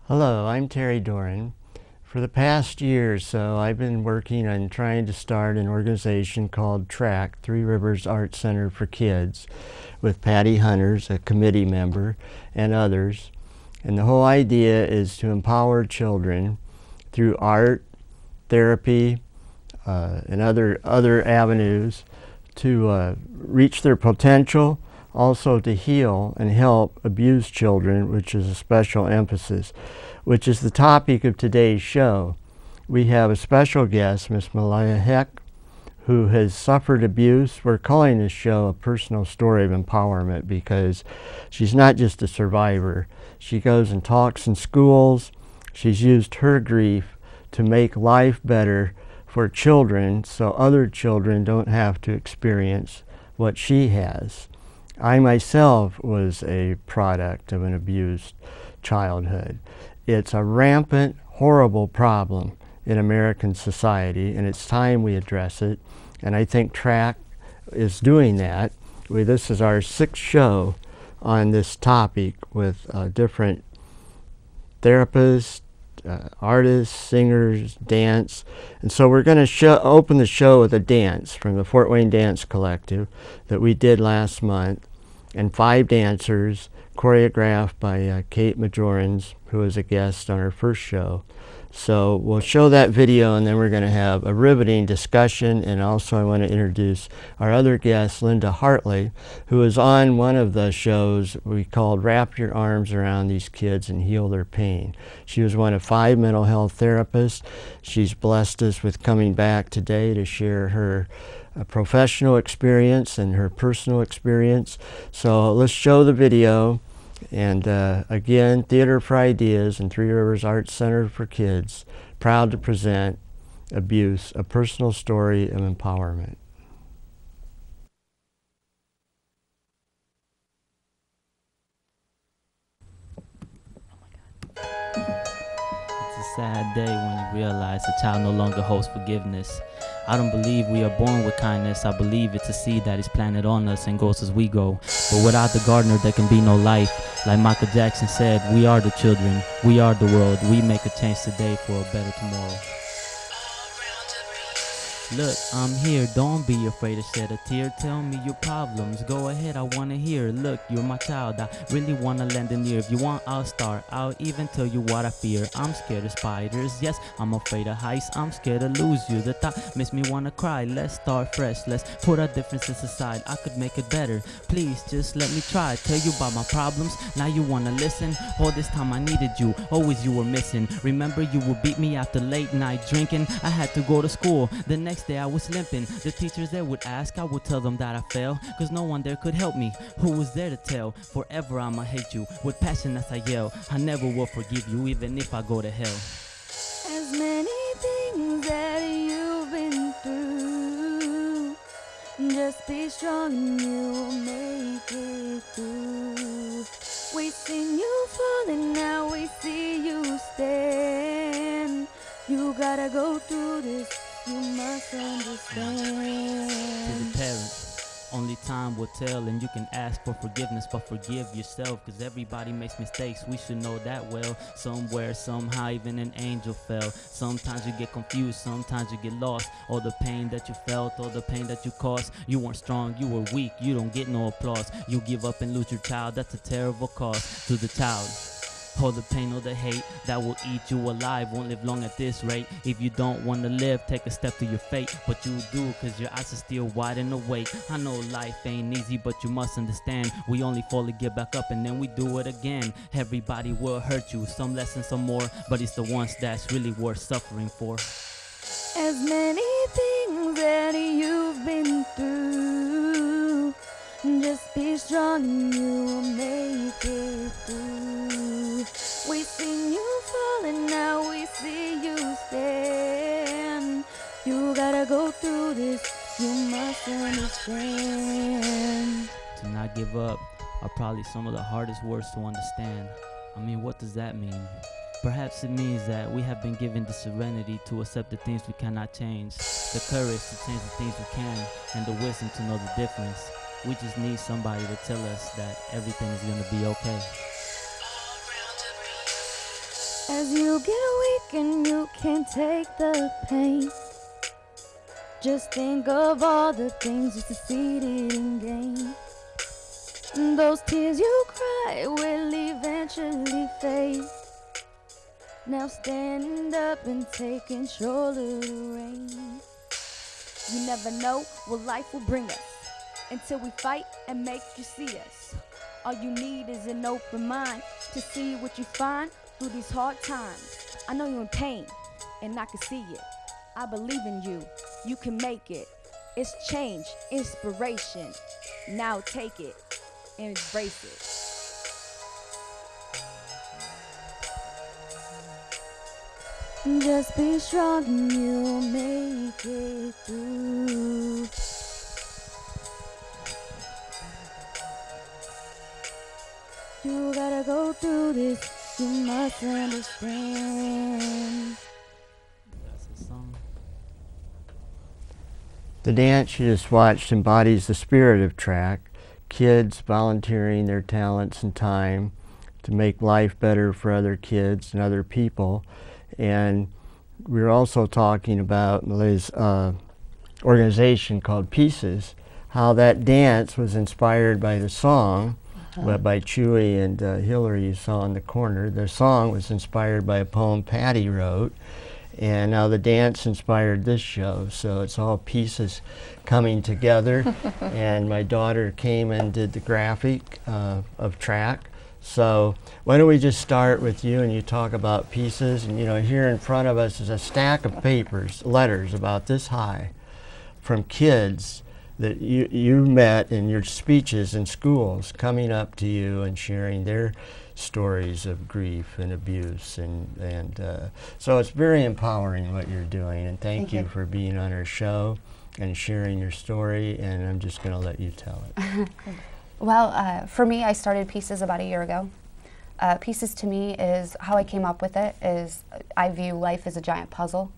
Hello, I'm Doran. For the past year or so, I've been working on trying to start an organization called TRAC, Three Rivers Art Center for Kids, with Patty Hunters, a committee member, and others. And the whole idea is to empower children through art, therapy, and other avenues to reach their potential, also to heal and help abused children, which is a special emphasis, which is the topic of today's show. We have a special guest, Miss Maleah Heck, who has suffered abuse. We're calling this show a personal story of empowerment because she's not just a survivor. She goes and talks in schools. She's used her grief to make life better for children so other children don't have to experience what she has. I myself was a product of an abused childhood. It's a rampant, horrible problem in American society, and it's time we address it. And I think TRAC is doing that. This is our 6th show on this topic with different therapists, artists, singers, dance. And so we're going to open the show with a dance from the Fort Wayne Dance Collective that we did last month, and 5 dancers choreographed by Kate Majorans, who was a guest on our first show. So we'll show that video, and then we're going to have a riveting discussion. And also I want to introduce our other guest, Linda Hartley, who was on one of the shows we called Wrap Your Arms Around These Kids and Heal Their Pain. She was one of 5 mental health therapists. She's blessed us with coming back today to share her professional experience and her personal experience. So let's show the video. And again, Theater for Ideas and Three Rivers Art Center for Kids, proud to present Abuse, a personal story of empowerment. It's a sad day when you realize a child no longer holds forgiveness. I don't believe we are born with kindness. I believe it's a seed that is planted on us and grows as we go. But without the gardener, there can be no life. Like Michael Jackson said, we are the children, we are the world. We make a change today for a better tomorrow. Look, I'm here, don't be afraid to shed a tear. Tell me your problems, go ahead, I wanna hear. Look, you're my child, I really wanna lend an ear. If you want, I'll start, I'll even tell you what I fear. I'm scared of spiders, yes, I'm afraid of heights. I'm scared to lose you, the thought makes me wanna cry. Let's start fresh, let's put our differences aside. I could make it better, please just let me try. Tell you about my problems, now you wanna listen. All this time I needed you, always you were missing. Remember you would beat me after late night drinking. I had to go to school, the next day I was limping. The teachers there would ask, I would tell them that I failed, cause no one there could help me. Who was there to tell? Forever I'ma hate you, with passion as I yell. I never will forgive you, even if I go to hell. As many things that you've been through, just be strong and you'll make it through. We seen you fall and now we see you stand. You gotta go through this, you must understand. To the parents, only time will tell, and you can ask for forgiveness, but forgive yourself, cause everybody makes mistakes, we should know that well. Somewhere, somehow, even an angel fell. Sometimes you get confused, sometimes you get lost. All the pain that you felt, all the pain that you caused. You weren't strong, you were weak, you don't get no applause. You give up and lose your child, that's a terrible cost to the child. All the pain, all the hate that will eat you alive, won't live long at this rate. If you don't want to live, take a step to your fate. But you do, cause your eyes are still wide and awake. I know life ain't easy, but you must understand. We only fall to get back up and then we do it again. Everybody will hurt you, some less and some more, but it's the ones that's really worth suffering for. As many things that you've been through, just be strong and you'll make it through. We seen you fall and now we see you stand. You gotta go through this, you must understand. To not give up are probably some of the hardest words to understand. I mean, what does that mean? Perhaps it means that we have been given the serenity to accept the things we cannot change, the courage to change the things we can, and the wisdom to know the difference. We just need somebody to tell us that everything is going to be okay. As you get weak and you can't take the pain, just think of all the things you succeeded in gain. Those tears you cry will eventually fade. Now stand up and take control of the reins. You never know what life will bring us until we fight and make you see us. All you need is an open mind to see what you find through these hard times. I know you're in pain and I can see it. I believe in you, you can make it. It's change, inspiration. Now take it and embrace it. Just be strong and you'll make it through. You gotta go through this, you must understand. That's the song. The dance you just watched embodies the spirit of track. Kids volunteering their talents and time to make life better for other kids and other people. And we're also talking about Maleah's organization called Pieces, how that dance was inspired by the song by Chewy and Hillary you saw in the corner. The song was inspired by a poem Patty wrote, and now the dance inspired this show. So it's all pieces coming together. And my daughter came and did the graphic of track. So why don't we just start with you and you talk about pieces. And you know, here in front of us is a stack of papers, letters about this high from kids that you met in your speeches in schools, coming up to you and sharing their stories of grief and abuse. And so it's very empowering what you're doing. And thank you for being on our show and sharing your story. And I'm just going to let you tell it. Well, for me, I started Pieces about a year ago. Pieces to me is how I came up with it is I view life as a giant puzzle,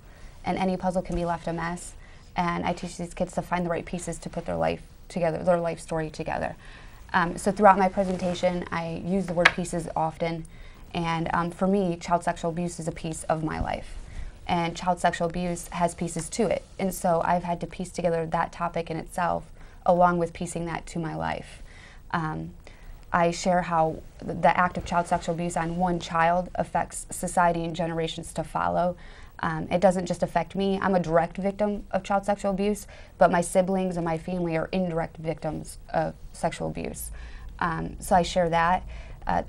and any puzzle can be left a mess. And I teach these kids to find the right pieces to put their life together, their life story together. So throughout my presentation, I use the word pieces often. And for me, child sexual abuse is a piece of my life. And child sexual abuse has pieces to it. And so I've had to piece together that topic in itself, along with piecing that to my life. I share how the act of child sexual abuse on one child affects society and generations to follow. It doesn't just affect me. I'm a direct victim of child sexual abuse, but my siblings and my family are indirect victims of sexual abuse. So I share that.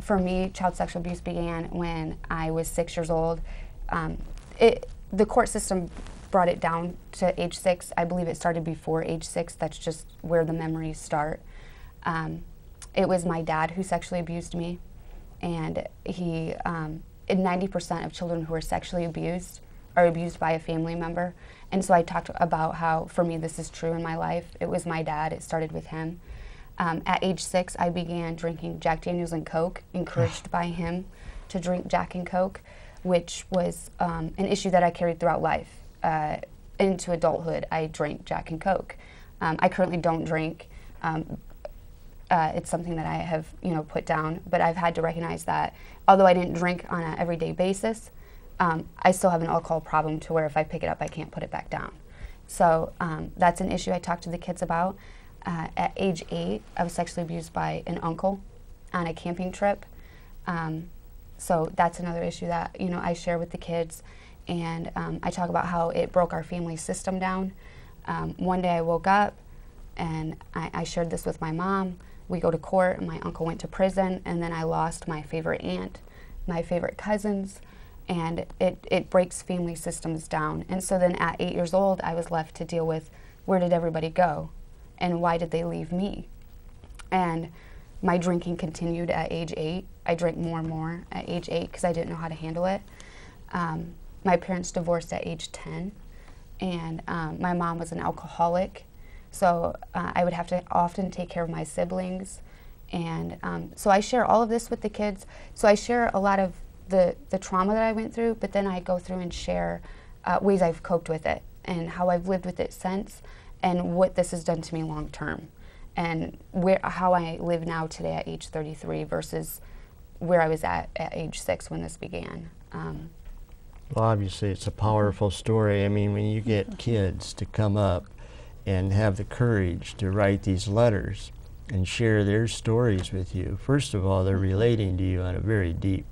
For me, child sexual abuse began when I was 6 years old. The court system brought it down to age 6. I believe it started before age 6. That's just where the memories start. It was my dad who sexually abused me, and he, 90% of children who are sexually abused are abused by a family member. And so I talked about how, for me, this is true in my life. It was my dad, it started with him. At age 6, I began drinking Jack Daniels and Coke, encouraged by him to drink Jack and Coke, which was an issue that I carried throughout life. Into adulthood, I drank Jack and Coke. I currently don't drink. It's something that I have, put down, but I've had to recognize that although I didn't drink on an everyday basis, I still have an alcohol problem to where if I pick it up, I can't put it back down. So that's an issue I talk to the kids about. At age 8, I was sexually abused by an uncle on a camping trip. So that's another issue that, I share with the kids. And I talk about how it broke our family system down. One day I woke up and I shared this with my mom. We go to court and my uncle went to prison, and then I lost my favorite aunt, my favorite cousins, and it breaks family systems down. And so then at 8 years old, I was left to deal with where did everybody go and why did they leave me? And my drinking continued at age 8. I drank more and more at age 8 because I didn't know how to handle it. My parents divorced at age 10, and my mom was an alcoholic. So I would have to often take care of my siblings. And so I share all of this with the kids. So I share a lot of the trauma that I went through, but then I go through and share ways I've coped with it and how I've lived with it since and what this has done to me long term and how I live now today at age 33 versus where I was at age 6 when this began. Well, obviously, it's a powerful story. I mean, when you get kids to come up and have the courage to write these letters and share their stories with you, first of all, they're relating to you on a very deep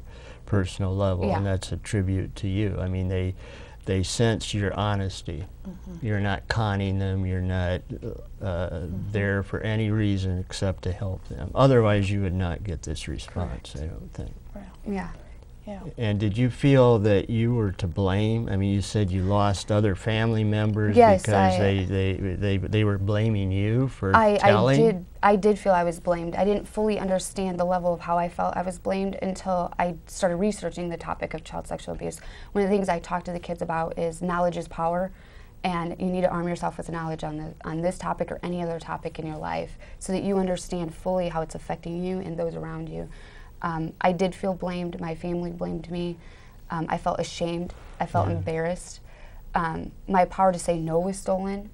personal level, Yeah. and that's a tribute to you. I mean, they sense your honesty. You're not conning them. You're not there for any reason except to help them. Otherwise, you would not get this response, I don't think. Yeah. Yeah. And did you feel that you were to blame? I mean, you said you lost other family members Yes, because they were blaming you for telling? I did feel I was blamed. I didn't fully understand the level of how I felt I was blamed until I started researching the topic of child sexual abuse. One of the things I talk to the kids about is knowledge is power, and you need to arm yourself with knowledge on this topic or any other topic in your life so that you understand fully how it's affecting you and those around you. I did feel blamed. My family blamed me. I felt ashamed. I felt embarrassed. My power to say no was stolen.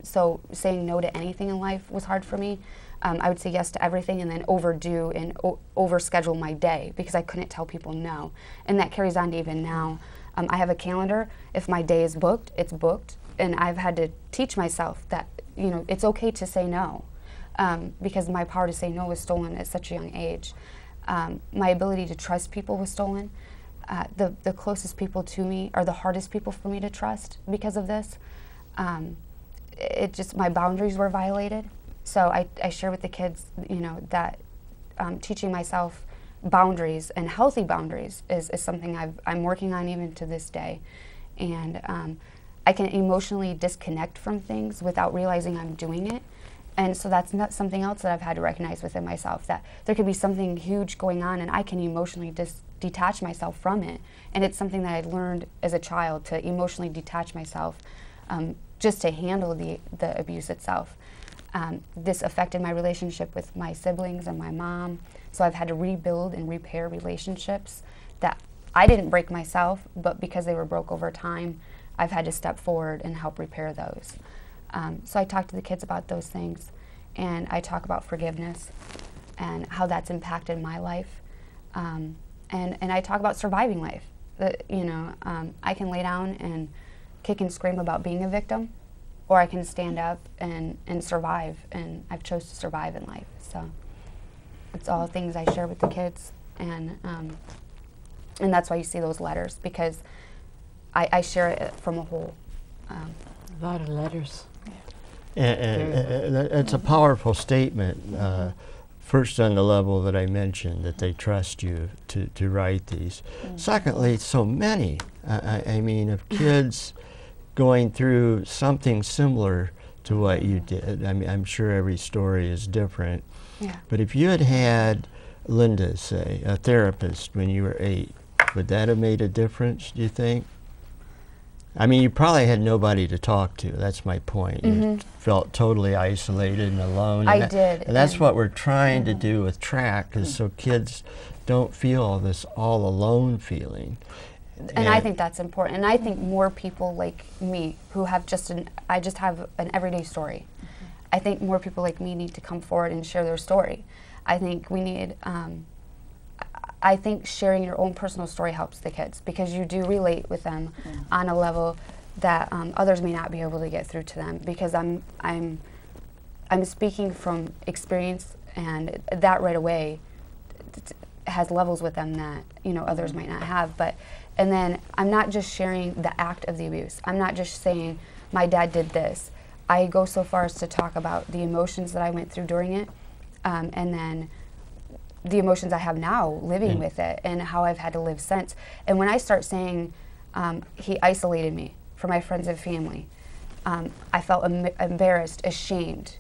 So saying no to anything in life was hard for me. I would say yes to everything and then overdo and overschedule my day because I couldn't tell people no. And that carries on to even now. I have a calendar. If my day is booked, it's booked. And I've had to teach myself that, you know, it's okay to say no because my power to say no was stolen at such a young age. My ability to trust people was stolen. The closest people to me are the hardest people for me to trust because of this. It just, my boundaries were violated. So I share with the kids, you know, that teaching myself boundaries and healthy boundaries is something I'm working on even to this day. And I can emotionally disconnect from things without realizing I'm doing it. And so that's not something else that I've had to recognize within myself, that there could be something huge going on and I can emotionally detach myself from it. And it's something that I learned as a child, to emotionally detach myself just to handle the abuse itself. This affected my relationship with my siblings and my mom. So I've had to rebuild and repair relationships that I didn't break myself, but because they were broke over time, I've had to step forward and help repair those. So I talk to the kids about those things, and I talk about forgiveness and how that's impacted my life. And I talk about surviving life. You know, I can lay down and kick and scream about being a victim, or I can stand up and survive, and I've chose to survive in life. So it's all things I share with the kids, and that's why you see those letters, because I share it from a whole. A lot of letters. It's a powerful statement. First, on the level that I mentioned, that they trust you to write these. Secondly, so many. I mean, of kids going through something similar to what you did. I mean, I'm sure every story is different. Yeah. But if you had had Linda, say, a therapist when you were 8, would that have made a difference, do you think? I mean, you probably had nobody to talk to. That's my point. You felt totally isolated and alone. I did. And that's what we're trying to do with track, is so kids don't feel this all alone feeling. And I think that's important. And I think more people like me who have I just have an everyday story. I think more people like me need to come forward and share their story. I think we need, I think sharing your own personal story helps the kids, because you do relate with them on a level that others may not be able to get through to them, because I'm speaking from experience, and that right away has levels with them that, you know, others might not have. And then I'm not just sharing the act of the abuse. I'm not just saying my dad did this. I go so far as to talk about the emotions that I went through during it, and then the emotions I have now living with it, and how I've had to live since. And when I start saying he isolated me from my friends and family, I felt embarrassed, ashamed,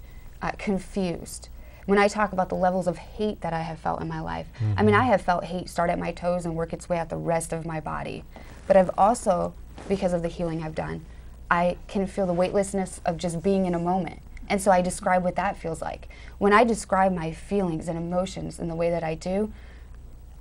confused. When I talk about the levels of hate that I have felt in my life, I mean, I have felt hate start at my toes and work its way out the rest of my body. But I've also, because of the healing I've done, I can feel the weightlessness of just being in a moment. And so I describe what that feels like. When I describe my feelings and emotions in the way that I do,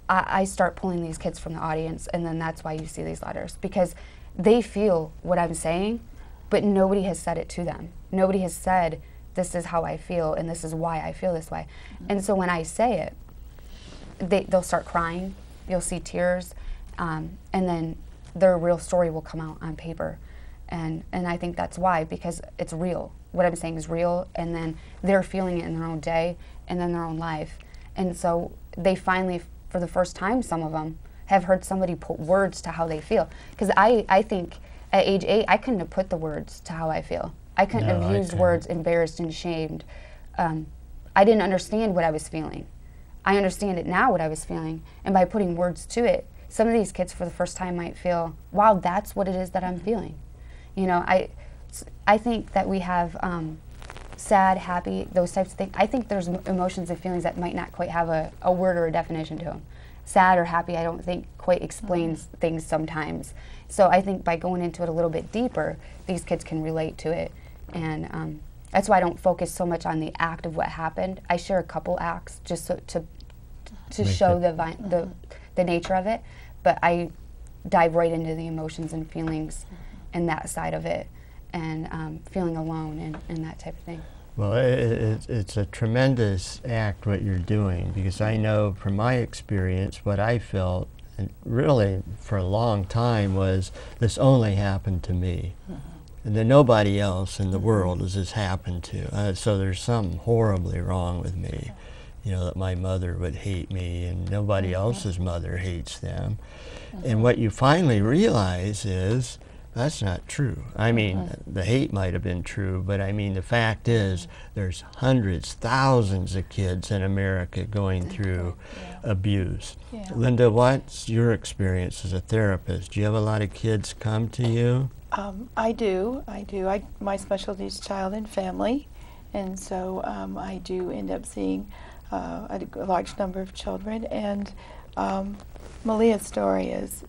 I start pulling these kids from the audience, and then that's why you see these letters, because they feel what I'm saying, but nobody has said it to them. Nobody has said, this is how I feel, and this is why I feel this way. And so when I say it, they'll start crying. You'll see tears, and then their real story will come out on paper. And I think that's why, because it's real. What I'm saying is real, and then they're feeling it in their own day and in their own life. And so they finally, for the first time, some of them have heard somebody put words to how they feel. Because I think at age 8, I couldn't have put the words to how I feel. I couldn't have used words embarrassed and shamed. I didn't understand what I was feeling. I understand it now, what I was feeling. And by putting words to it, some of these kids for the first time might feel, wow, that's what it is that I'm feeling. You know, I think that we have sad, happy, those types of things. I think there's emotions and feelings that might not quite have a word or a definition to them. Sad or happy, I don't think quite explains things sometimes. So I think by going into it a little bit deeper, these kids can relate to it. And that's why I don't focus so much on the act of what happened. I share a couple acts just so, to show the nature of it, but I dive right into the emotions and feelings and that side of it, and feeling alone and that type of thing. Well, it's a tremendous act what you're doing, because I know from my experience what I felt, and really for a long time, was this only happened to me. And then nobody else in the world does this happen to. So there's something horribly wrong with me. You know, that my mother would hate me and nobody else's mother hates them. And what you finally realize is, that's not true. I mean, the hate might have been true, but I mean, the fact is, there's hundreds, thousands of kids in America going through abuse. Linda, what's your experience as a therapist? Do you have a lot of kids come to you? I do. My specialty is child and family, and so I do end up seeing a large number of children. And Maleah's story is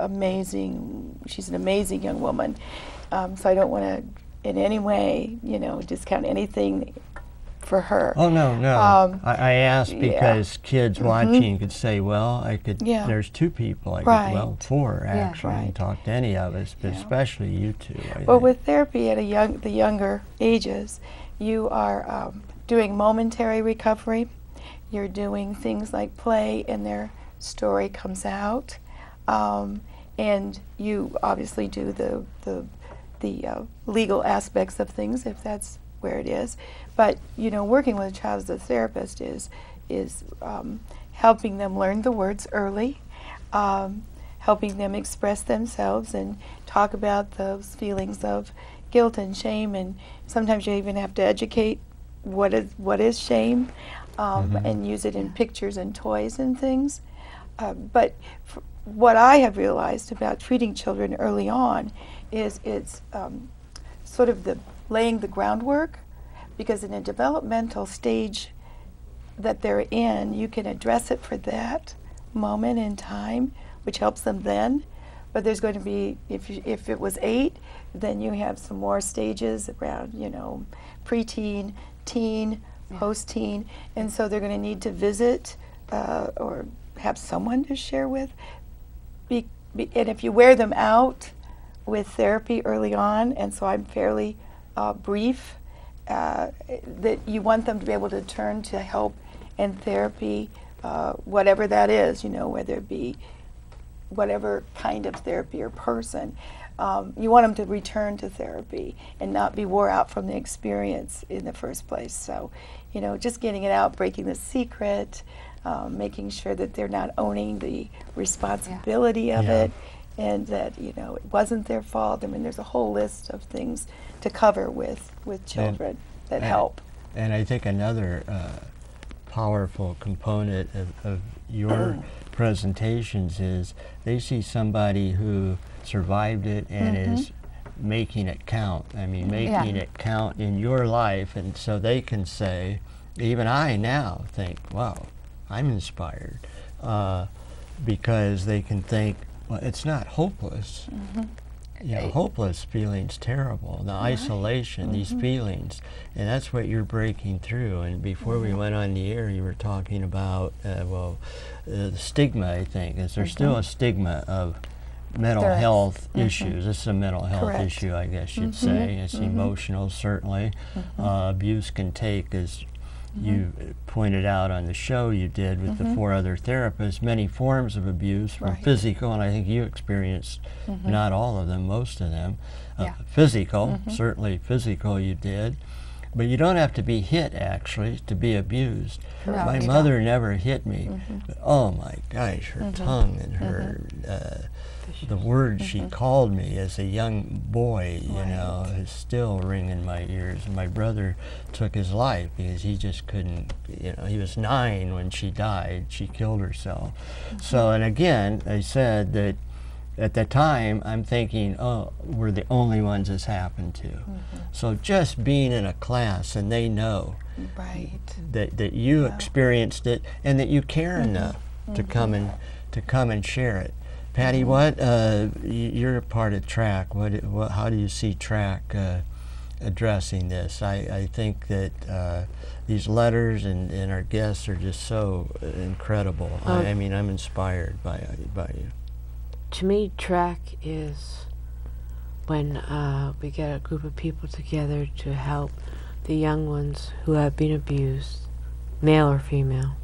amazing. She's an amazing young woman. So I don't want to, in any way, you know, discount anything for her. Oh, no, no. I asked because kids watching could say, well, there's two people. I could, well, four, actually, and talk to any of us, but especially you two. Well, with therapy at the younger ages, you are doing momentary recovery. You're doing things like play, and their story comes out. And you obviously do the legal aspects of things, if that's where it is. But, you know, working with a child as a therapist is helping them learn the words early, helping them express themselves and talk about those feelings of guilt and shame. And sometimes you even have to educate what is shame, and use it in pictures and toys and things. But what I have realized about treating children early on is it's sort of laying the groundwork, because in a developmental stage that they're in, you can address it for that moment in time, which helps them then. But there's going to be, if it was 8, then you have some more stages around, you know, preteen, teen, post-teen, and so they're going to need to visit or have someone to share with. And if you wear them out with therapy early on, and so I'm fairly brief, that you want them to be able to turn to help and therapy, whatever that is, you know, whether it be whatever kind of therapy or person. You want them to return to therapy and not be wore out from the experience in the first place. So, you know, just getting it out, breaking the secret, making sure that they're not owning the responsibility of it, and that, you know, it wasn't their fault. I mean, there's a whole list of things to cover with children that help. And I think another powerful component of your presentations is they see somebody who survived it and is making it count. I mean, making it count in your life, and so they can say, even I now think, wow, I'm inspired, because they can think, well, it's not hopeless. You know, hopeless feeling's terrible. The isolation, these feelings, and that's what you're breaking through. And before we went on the air, you were talking about, the stigma, I think. Is there still a stigma of mental health issues? This is a mental health issue, I guess you'd say. It's emotional, certainly. Abuse can take, as you pointed out on the show you did with the 4 other therapists, many forms of abuse, from physical, and I think you experienced not all of them, most of them. Physical, certainly physical you did. But you don't have to be hit, actually, to be abused. No, My mother never hit me. But, oh my gosh, her tongue and her, the words she called me as a young boy, you know, is still ring in my ears. And my brother took his life because he just couldn't, you know, he was 9 when she died. She killed herself. So, and again, I said that at the time, I'm thinking, oh, we're the only ones this happened to. So just being in a class and they know that you experienced it and that you care enough to come and share it. Patty, what you're a part of TRAC. How do you see TRAC addressing this? I think that these letters and our guests are just so incredible. I mean, I'm inspired by you. To me, TRAC is when we get a group of people together to help the young ones who have been abused, male or female.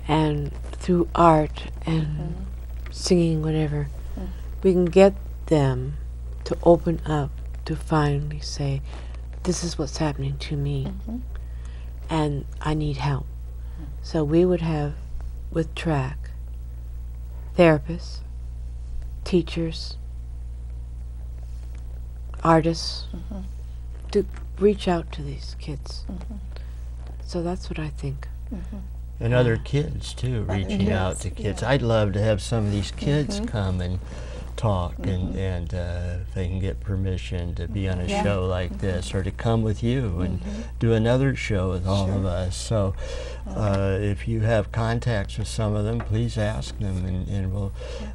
And through art and singing, whatever, we can get them to open up, to finally say, this is what's happening to me, and I need help. So we would have, with TRAC, therapists, teachers, artists, to reach out to these kids. So that's what I think. And other kids too, reaching out to kids. I'd love to have some of these kids come and talk, and if they can get permission to be on a show like this, or to come with you and do another show with all of us. So if you have contacts with some of them, please ask them, and we'll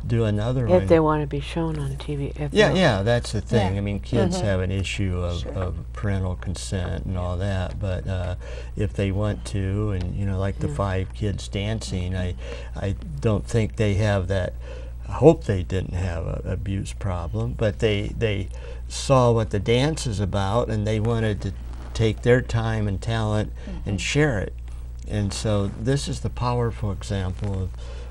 do another one. If they want to be shown on TV. Yeah, that's the thing. I mean, kids have an issue of parental consent and all that, but if they want to, and you know, like the 5 kids dancing, I don't think they have that. I hope they didn't have an abuse problem, but they saw what the dance is about, and they wanted to take their time and talent and share it. And so this is the powerful example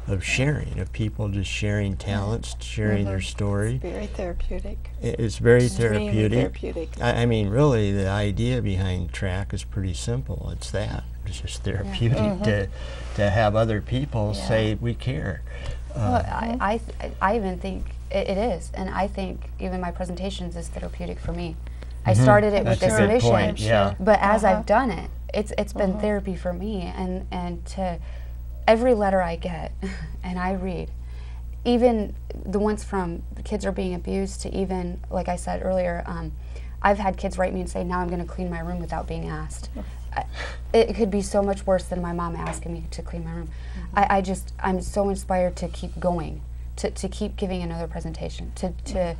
of sharing, of people just sharing talents, sharing their story. It's very therapeutic. It's very Extremely therapeutic. I mean, really, the idea behind TRAC is pretty simple. It's that. It's just therapeutic to have other people say, we care. Well, I even think it is, and I think even my presentations is therapeutic for me. I started it with this mission, but as I've done it, it's been therapy for me, and to every letter I get and I read, even the ones from the kids are being abused to even, like I said earlier, I've had kids write me and say, now I'm going to clean my room without being asked. It could be so much worse than my mom asking me to clean my room. I'm so inspired to keep going, to keep giving another presentation, to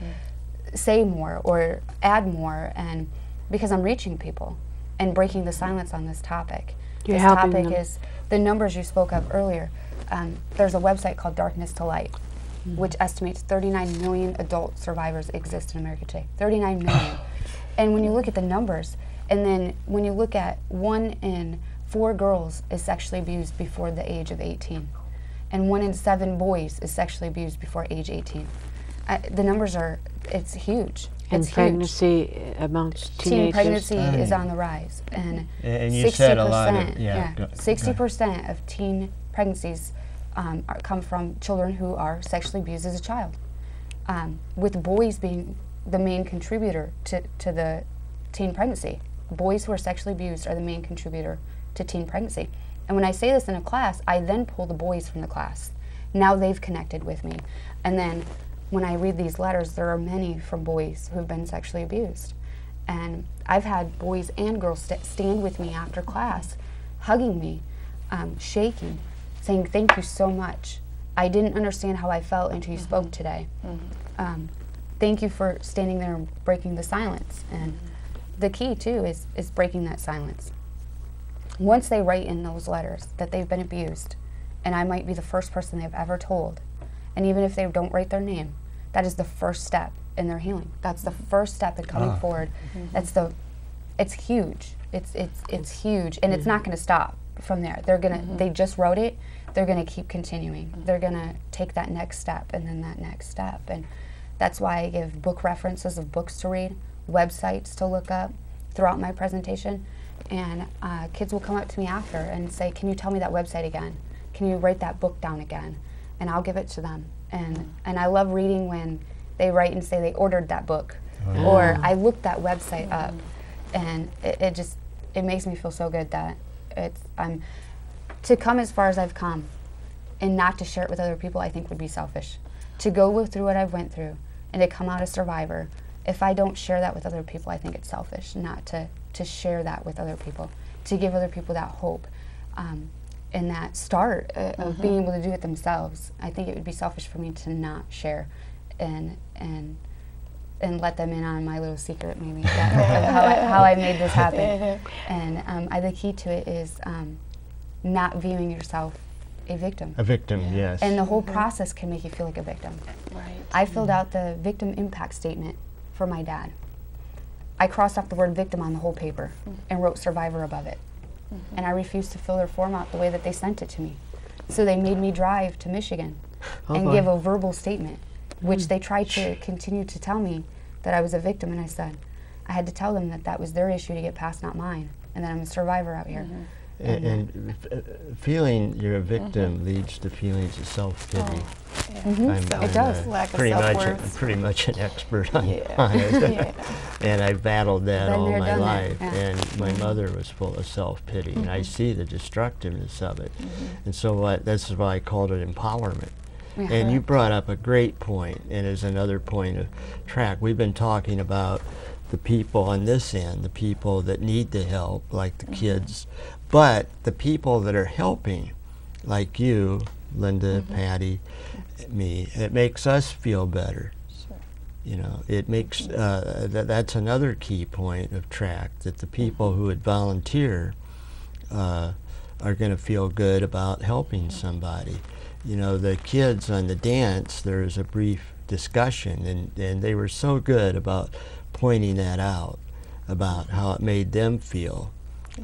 say more or add more, and because I'm reaching people and breaking the silence on this topic. You're this helping topic them. is the numbers you spoke of earlier. There's a website called Darkness to Light, which estimates 39 million adult survivors exist in America today. 39 million. And when you look at the numbers, and then when you look at 1 in 4 girls is sexually abused before the age of 18, and 1 in 7 boys is sexually abused before age 18. The numbers are, it's huge. And it's pregnancy huge. amongst Teen teenagers. pregnancy is on the rise, and you said a lot of 60% of teen pregnancies come from children who are sexually abused as a child, with boys being the main contributor to the teen pregnancy. Boys who are sexually abused are the main contributor to teen pregnancy. And when I say this in a class, I then pull the boys from the class. Now they've connected with me. And then when I read these letters, there are many from boys who have been sexually abused. And I've had boys and girls stand with me after class, hugging me, shaking, saying, thank you so much. I didn't understand how I felt until you spoke today. Thank you for standing there and breaking the silence. And the key, too, is breaking that silence. Once they write in those letters that they've been abused, and I might be the first person they've ever told, and even if they don't write their name, that is the first step in their healing. That's the first step in coming forward. It's huge. It's huge, and it's not going to stop from there. They're gonna they just wrote it. They're going to keep continuing. They're going to take that next step and then that next step, and that's why I give book references of books to read, websites to look up throughout my presentation, and kids will come up to me after and say, "Can you tell me that website again? Can you write that book down again?" And I'll give it to them. And I love reading when they write and say they ordered that book, or I looked that website up, and it makes me feel so good that to come as far as I've come, and not to share it with other people, I think would be selfish. To go through what I've went through, and to come out a survivor, if I don't share that with other people, I think it's selfish not to share that with other people, to give other people that hope, and that start of being able to do it themselves. I think it would be selfish for me to not share, and let them in on my little secret, maybe, of how I made this happen. And the key to it is not viewing yourself a victim. A victim, yes. And the whole process can make you feel like a victim. Right. I filled out the victim impact statement for my dad. I crossed off the word victim on the whole paper and wrote survivor above it. And I refused to fill their form out the way that they sent it to me. So they made me drive to Michigan and give a verbal statement, which they tried to continue to tell me that I was a victim, and I said, I had to tell them that that was their issue to get past, not mine, and that I'm a survivor out here. And feeling you're a victim leads to feelings of self-pity. It does. Lack of I'm self-worth. pretty much an expert on it. And I've battled that Been all there, my done that, life. yeah. And my mother was full of self-pity, and I see the destructiveness of it. And so this is why I called it empowerment. And you brought up a great point, and as another point of track, we've been talking about the people on this end, the people that need the help, like the kids, but the people that are helping, like you, Linda, Patty, me, it makes us feel better. Sure. You know, it makes, that's another key point of track, that the people who would volunteer are going to feel good about helping somebody. You know, the kids on the dance, there was a brief discussion, and they were so good about pointing that out, about how it made them feel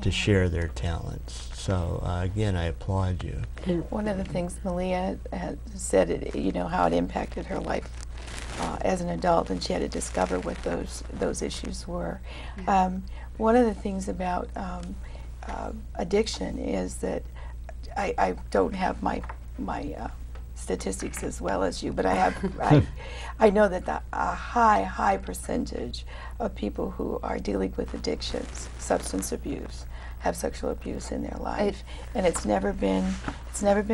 to share their talents. So again, I applaud you. One of the things Maleah had said, you know, how it impacted her life as an adult, and she had to discover what those issues were. One of the things about addiction is that I don't have my statistics as well as you, but I have I know that a high percentage of people who are dealing with addictions, substance abuse, have sexual abuse in their life, and it's never been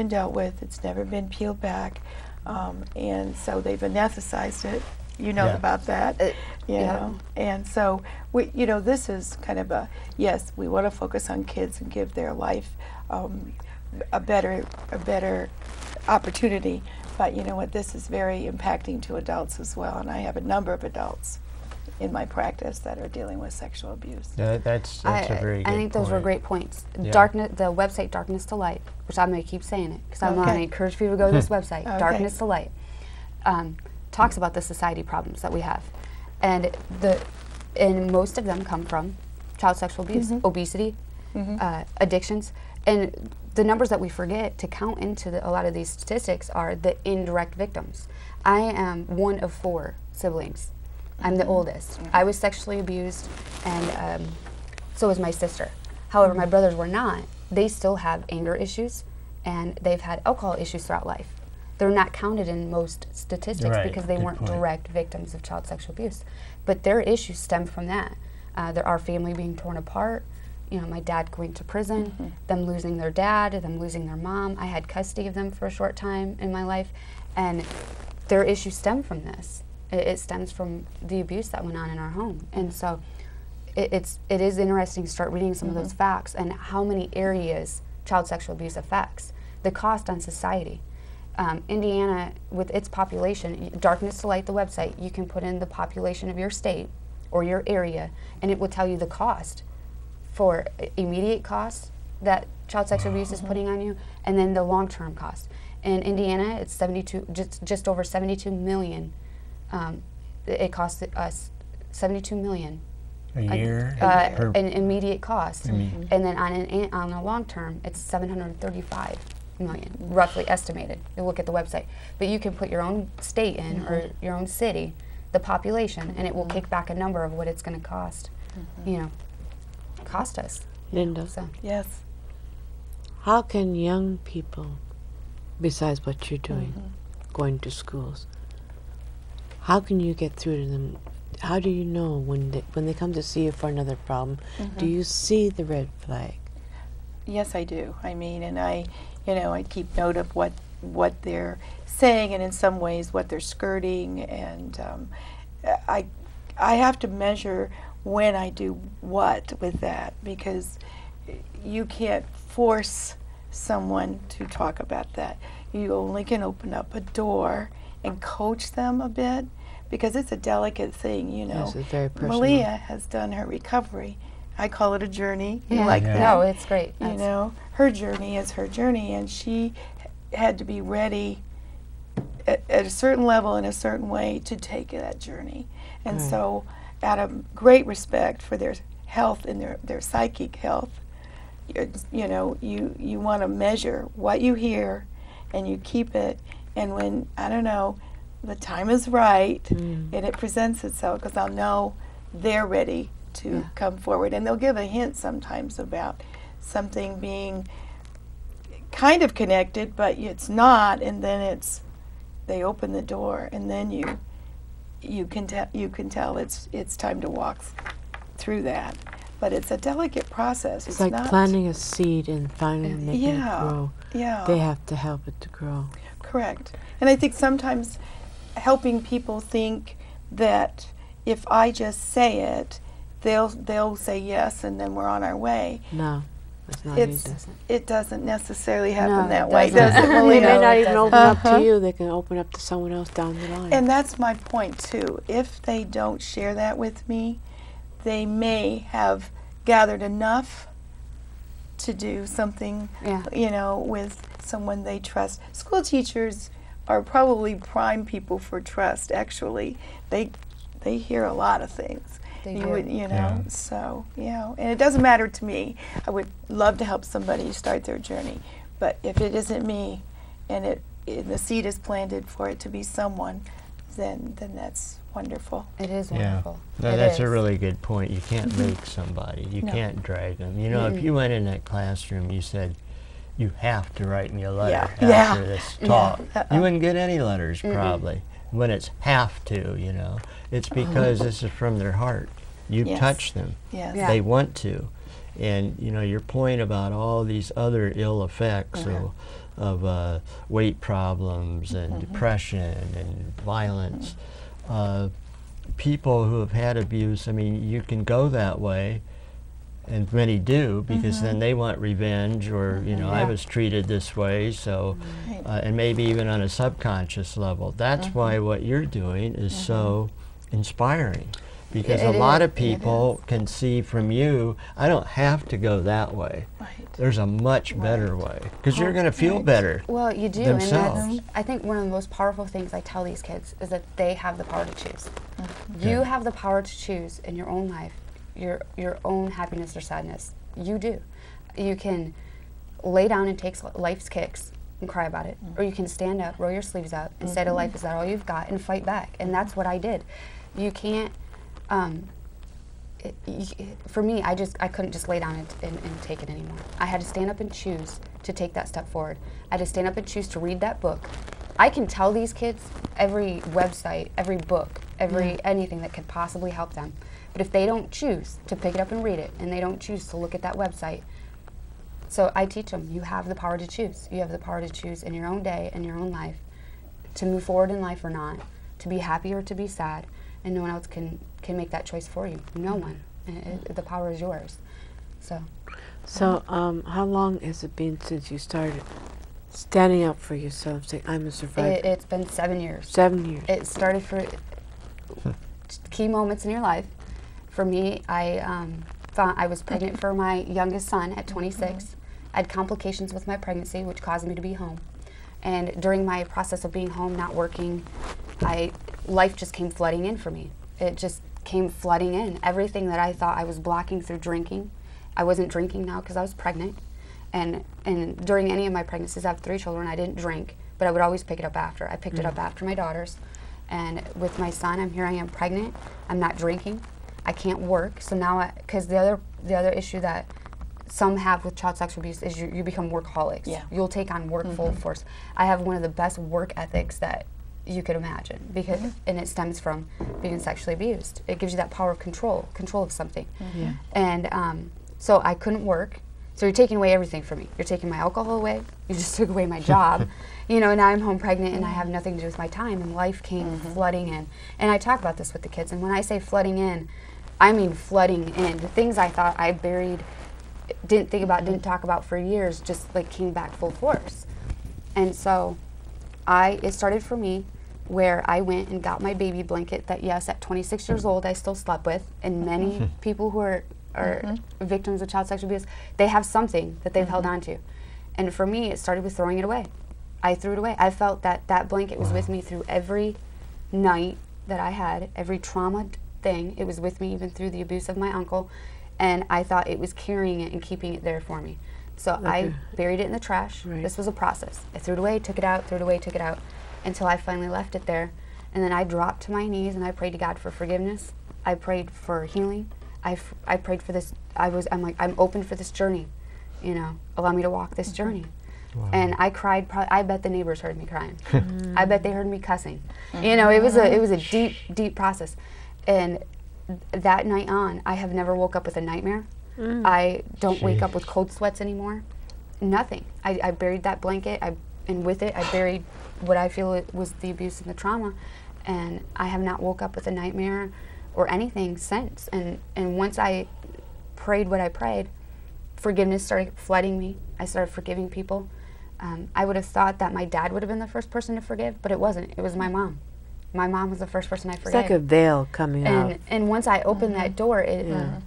dealt with. It's never been peeled back, and so they've anesthetized it. You know about that, you know, and so this is kind of yes, we want to focus on kids and give their life a better opportunity, but you know what, this is very impacting to adults as well, and I have a number of adults in my practice that are dealing with sexual abuse. That's a very good I think those were great points. Darkness, the website Darkness to Light, which I'm going to keep saying it because I'm going to encourage people to go to this website, Darkness to Light, talks about the society problems that we have, and most of them come from child sexual abuse, obesity, addictions, and the numbers that we forget to count into a lot of these statistics are the indirect victims. I am one of 4 siblings. I'm the oldest. I was sexually abused, and so was my sister. However, my brothers were not. They still have anger issues, and they've had alcohol issues throughout life. They're not counted in most statistics because they weren't direct victims of child sexual abuse. But their issues stem from that. Our family being torn apart, you know, my dad going to prison, them losing their dad, them losing their mom. I had custody of them for a short time in my life, and their issues stem from this. It stems from the abuse that went on in our home. And so it is interesting to start reading some of those facts and how many areas child sexual abuse affects. The cost on society. Indiana, with its population, Darkness to Light, the website, you can put in the population of your state or your area, and it will tell you the cost for immediate costs that child sexual abuse is putting on you, and then the long-term cost. In Indiana, it's just over 72 million. It costs us 72 million A year? An immediate cost. Mhm. And then on a long term, it's 735 million, roughly estimated. You look at the website. But you can put your own state in or your own city, the population, and it will kick back a number of what it's going to cost, you know, cost us. Linda, So Yes. how can young people, besides what you're doing, going to schools, how can you get through to them? How do you know when they come to see you for another problem? Do you see the red flag? Yes, I do. I mean, and I keep note of what they're saying, and in some ways what they're skirting, and I have to measure when I do what with that, because you can't force someone to talk about that. You only can open up a door and coach them a bit, because it's a delicate thing, you know. Yes, it's very personal. Maleah has done her recovery. I call it a journey. You yeah. like Yeah. that? No, it's great. You That's- know, her journey is her journey, and she had to be ready at a certain level in a certain way to take that journey. And Right. so, out of great respect for their health and their psychic health, you know, you want to measure what you hear, and you keep it. And when, I don't know, the time is right, and it presents itself, because I'll know they're ready to come forward. And they'll give a hint sometimes about something being kind of connected, but it's not, and then they open the door, and then you can tell it's time to walk through that. But it's a delicate process. It's like not planting a seed and finally making it Yeah. grow. Yeah. They have to help it to grow. Correct. And I think sometimes helping people think that if I just say it, they'll say yes, and then we're on our way. No, it's not It's easy. it doesn't necessarily No, happen it that way, doesn't. does it, They Maleah? may not it even doesn't. open up Uh-huh. to you. They can open up to someone else down the line. And that's my point too. If they don't share that with me, they may have gathered enough to do something, Yeah. you know, with someone they trust. School teachers are probably prime people for trust. Actually, they hear a lot of things. They you do. would, you know. Yeah. So, you know, and it doesn't matter to me. I would love to help somebody start their journey, but if it isn't me, and the seed is planted for it to be someone, then that's wonderful. It is Yeah. wonderful. No, It that's a is. really good point. You can't make somebody. You No. can't drag them. You know, if you went in that classroom, you said, you have to write me a letter Yeah. after Yeah. this talk. Uh-uh. You wouldn't get any letters probably. When it's have to, you know, it's because this is from their heart. You Yes. touch them. Yes. Yeah. They want to. And, you know, your point about all these other ill effects of weight problems and depression and violence, people who have had abuse, I mean, you can go that way, and many do, because then they want revenge, or, you know, I Yeah. was treated this way, so, Right. and maybe even on a subconscious level. That's why what you're doing is so inspiring, because a It lot is. of people can see from you, I don't have to go that way. Right. There's a much better way, because you're going to feel Right. better. Well, you do, themselves. and I think one of the most powerful things I tell these kids is that they have the power to choose. You have the power to choose in your own life, your own happiness or sadness. You do. You can lay down and take life's kicks and cry about it, or you can stand up, roll your sleeves up, and say to life, "Is that all you've got?" and fight back. And that's what I did. You can't. For me, I couldn't just lay down and take it anymore. I had to stand up and choose to take that step forward. I had to stand up and choose to read that book. I can tell these kids every website, every book, anything that could possibly help them. But if they don't choose to pick it up and read it, and they don't choose to look at that website, so I teach them, you have the power to choose. You have the power to choose in your own day, in your own life, to move forward in life or not, to be happy or to be sad, and no one else can make that choice for you. No one. The power is yours. So how long has it been since you started standing up for yourself, saying, I'm a survivor? it's been 7 years. 7 years. It started for key moments in your life. For me, I was pregnant for my youngest son at 26. I had complications with my pregnancy, which caused me to be home. And during my process of being home, not working, life just came flooding in for me. It just came flooding in. Everything that I thought I was blocking through drinking, I wasn't drinking now because I was pregnant. And during any of my pregnancies, I have 3 children, I didn't drink, but I would always pick it up after. I picked it up after my daughters. And with my son, here I am pregnant, I'm not drinking, I can't work. So now, because the other issue that some have with child sexual abuse is you become workaholics. Yeah. You'll take on work full force. I have one of the best work ethics that you could imagine, because and it stems from being sexually abused. It gives you that power of control of something. Yeah. And so I couldn't work. So you're taking away everything from me. You're taking my alcohol away. You just took away my job. You know, now I'm home pregnant and I have nothing to do with my time, and life came flooding in. And I talk about this with the kids, and when I say flooding in, I mean flooding in. The things I thought I buried, didn't think about, didn't talk about for years, just like came back full force. And so it started for me where I went and got my baby blanket that, yes, at 26 years old I still slept with, and many people who are victims of child sexual abuse, they have something that they've held on to. And for me, it started with throwing it away. I threw it away. I felt that that blanket was with me through every night that I had, every trauma thing. It was with me even through the abuse of my uncle, and I thought it was carrying it and keeping it there for me. So I buried it in the trash. Right. This was a process. I threw it away, took it out, threw it away, took it out, until I finally left it there. And then I dropped to my knees and I prayed to God for forgiveness. I prayed for healing. I prayed for this. I'm like, I'm open for this journey. You know, allow me to walk this journey. Wow. And I cried. I bet the neighbors heard me crying. I bet they heard me cussing. You know, it was a deep, deep process. And that night on, I have never woke up with a nightmare. I don't wake up with cold sweats anymore. Nothing. I buried that blanket, and with it, I buried what I feel was the abuse and the trauma. And I have not woke up with a nightmare or anything since. And once I prayed what I prayed, forgiveness started flooding me. I started forgiving people. I would have thought that my dad would have been the first person to forgive, but it wasn't. It was my mom. My mom was the first person I forgave. It's like a veil coming out. And once I open that door,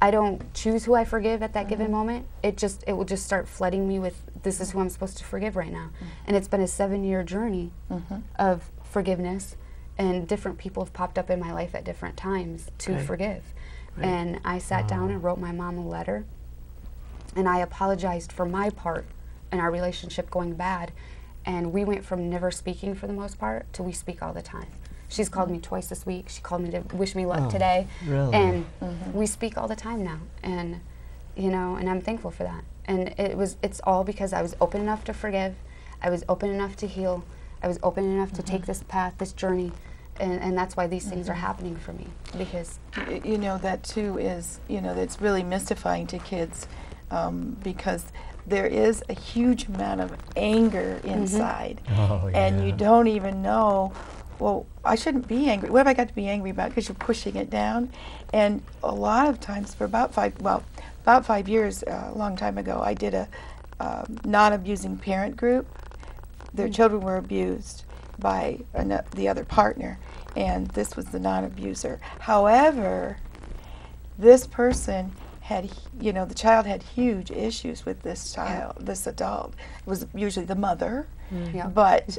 I don't choose who I forgive at that given moment. It will just start flooding me with, this is who I'm supposed to forgive right now. And it's been a 7-year journey of forgiveness, and different people have popped up in my life at different times to forgive. And I sat down and wrote my mom a letter, and I apologized for my part in our relationship going bad. And we went from never speaking for the most part to we speak all the time. She's called me twice this week. She called me to wish me luck today. Really? And we speak all the time now. And, you know, and I'm thankful for that. And it's all because I was open enough to forgive. I was open enough to heal. I was open enough to take this path, this journey. And that's why these things are happening for me. Because, you know, that too is, you know, that's really mystifying to kids, because there is a huge amount of anger inside. Oh, and you don't even know, well, I shouldn't be angry. What have I got to be angry about? Because you're pushing it down. And a lot of times, for about 5 years, a long time ago, I did a non-abusing parent group. Their children were abused by the other partner, and this was the non-abuser. However, this person had, you know, the child had huge issues with this child, this adult. It was usually the mother, but